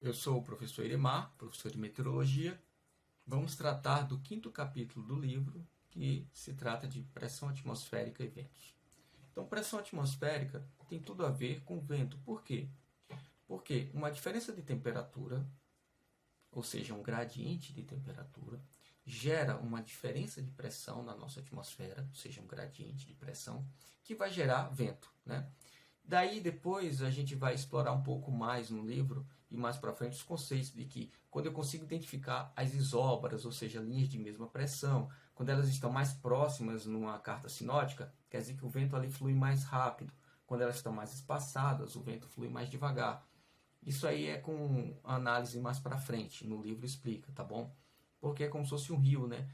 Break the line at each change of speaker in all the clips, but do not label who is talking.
Eu sou o professor Iremar, professor de meteorologia. Vamos tratar do quinto capítulo do livro, que se trata de pressão atmosférica e ventos. Então, pressão atmosférica tem tudo a ver com vento. Por quê? Porque uma diferença de temperatura, ou seja, um gradiente de temperatura, gera uma diferença de pressão na nossa atmosfera, ou seja, um gradiente de pressão, que vai gerar vento, né? Daí depois a gente vai explorar um pouco mais no livro e mais para frente os conceitos de que quando eu consigo identificar as isóbaras, ou seja, linhas de mesma pressão, quando elas estão mais próximas numa carta sinótica, quer dizer que o vento ali flui mais rápido. Quando elas estão mais espaçadas, o vento flui mais devagar. Isso aí é com análise mais para frente, no livro explica, tá bom? Porque é como se fosse um rio, né?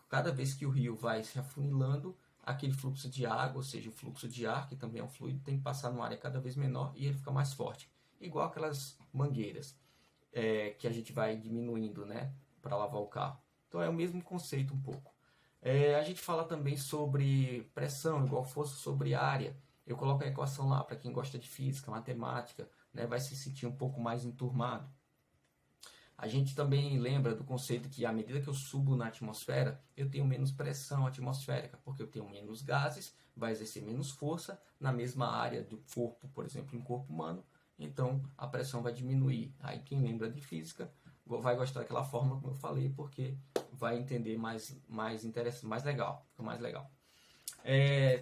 Cada vez que o rio vai se afunilando, aquele fluxo de água, ou seja, o fluxo de ar, que também é um fluido, tem que passar numa área cada vez menor e ele fica mais forte. Igual aquelas mangueiras que a gente vai diminuindo, né? Para lavar o carro. Então é o mesmo conceito um pouco. A gente fala também sobre pressão, igual força sobre área. Eu coloco a equação lá para quem gosta de física, matemática, né, vai se sentir um pouco mais enturmado. A gente também lembra do conceito que à medida que eu subo na atmosfera, eu tenho menos pressão atmosférica, porque eu tenho menos gases, vai exercer menos força na mesma área do corpo, por exemplo, um corpo humano, então a pressão vai diminuir. Aí quem lembra de física vai gostar daquela forma como eu falei, porque vai entender mais interessante, mais legal, fica mais legal.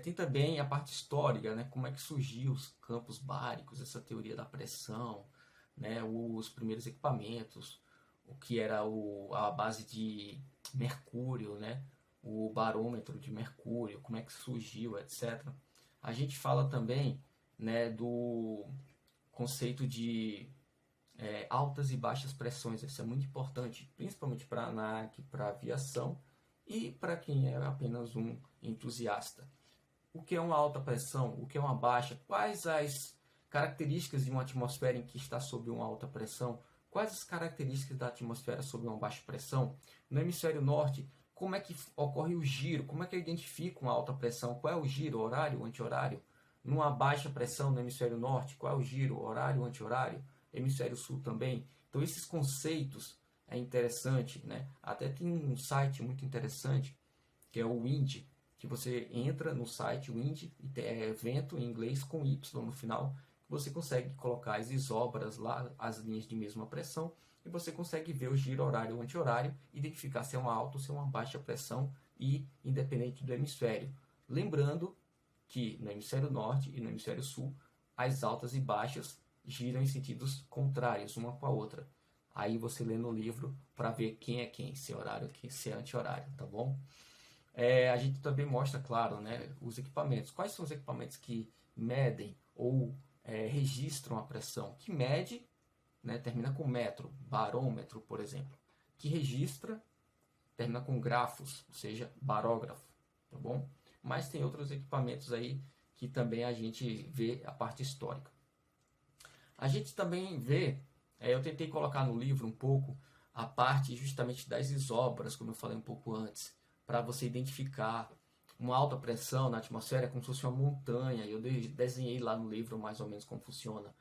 Tem também a parte histórica, né? Como é que surgiu os campos báricos, essa teoria da pressão, né? Os primeiros equipamentos, o que era a base de mercúrio, né? O barômetro de mercúrio, como é que surgiu, etc. A gente fala também, né, do conceito de altas e baixas pressões. Isso é muito importante, principalmente para a ANAC, para a aviação e para quem é apenas um entusiasta. O que é uma alta pressão? O que é uma baixa? Quais as características de uma atmosfera em que está sob uma alta pressão? Quais as características da atmosfera sob uma baixa pressão? No hemisfério norte, como é que ocorre o giro? Como é que eu identifico uma alta pressão? Qual é o giro, horário, anti-horário? Numa baixa pressão no hemisfério norte, qual é o giro, horário, anti-horário? Hemisfério sul também. Então esses conceitos é interessante, né? Até tem um site muito interessante que é o Wind, que você entra no site Wind e é vento em inglês com Y no final, você consegue colocar as isóbaras lá, as linhas de mesma pressão, e você consegue ver o giro horário ou anti-horário, identificar se é uma alta ou se é uma baixa pressão, e independente do hemisfério. Lembrando que no hemisfério norte e no hemisfério sul, as altas e baixas giram em sentidos contrários, uma com a outra. Aí você lê no livro para ver quem é quem, se é horário, se é anti-horário, tá bom? A gente também mostra, claro, né, os equipamentos. Quais são os equipamentos que medem ou registram a pressão? Que mede, né, termina com metro, barômetro, por exemplo. Que registra, termina com grafos, ou seja, barógrafo, tá bom? Mas tem outros equipamentos aí que também a gente vê a parte histórica. A gente também vê, eu tentei colocar no livro um pouco a parte justamente das isóbaras, como eu falei um pouco antes, para você identificar uma alta pressão na atmosfera como se fosse uma montanha. Eu desenhei lá no livro mais ou menos como funciona.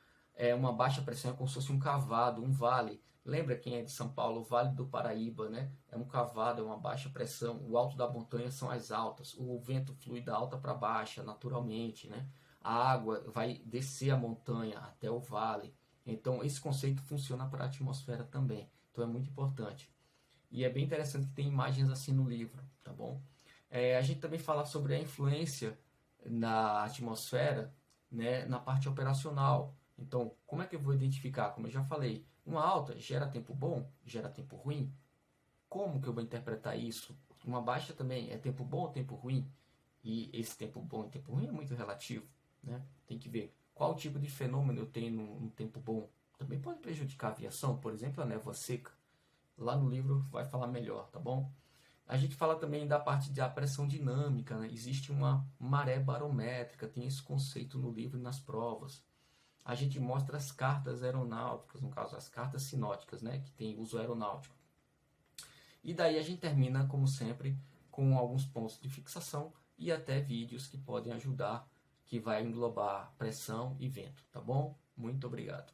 Uma baixa pressão é como se fosse um cavado, um vale. Lembra quem é de São Paulo? O Vale do Paraíba, né? É um cavado, é uma baixa pressão. O alto da montanha são as altas. O vento flui da alta para baixa, naturalmente, né? A água vai descer a montanha até o vale. Então, esse conceito funciona para a atmosfera também. Então, é muito importante. E é bem interessante que tem imagens assim no livro, tá bom? A gente também fala sobre a influência na atmosfera, né, na parte operacional. Então, como é que eu vou identificar? Como eu já falei, uma alta gera tempo bom, gera tempo ruim. Como que eu vou interpretar isso? Uma baixa também é tempo bom ou tempo ruim? E esse tempo bom e tempo ruim é muito relativo, né? Tem que ver qual tipo de fenômeno eu tenho no tempo bom. Também pode prejudicar a aviação, por exemplo, a névoa seca. Lá no livro vai falar melhor, tá bom? A gente fala também da parte da pressão dinâmica, né? Existe uma maré barométrica, tem esse conceito no livro e nas provas. A gente mostra as cartas aeronáuticas, no caso as cartas sinóticas, né? Que tem uso aeronáutico. E daí a gente termina, como sempre, com alguns pontos de fixação e até vídeos que podem ajudar, que vai englobar pressão e vento, tá bom? Muito obrigado.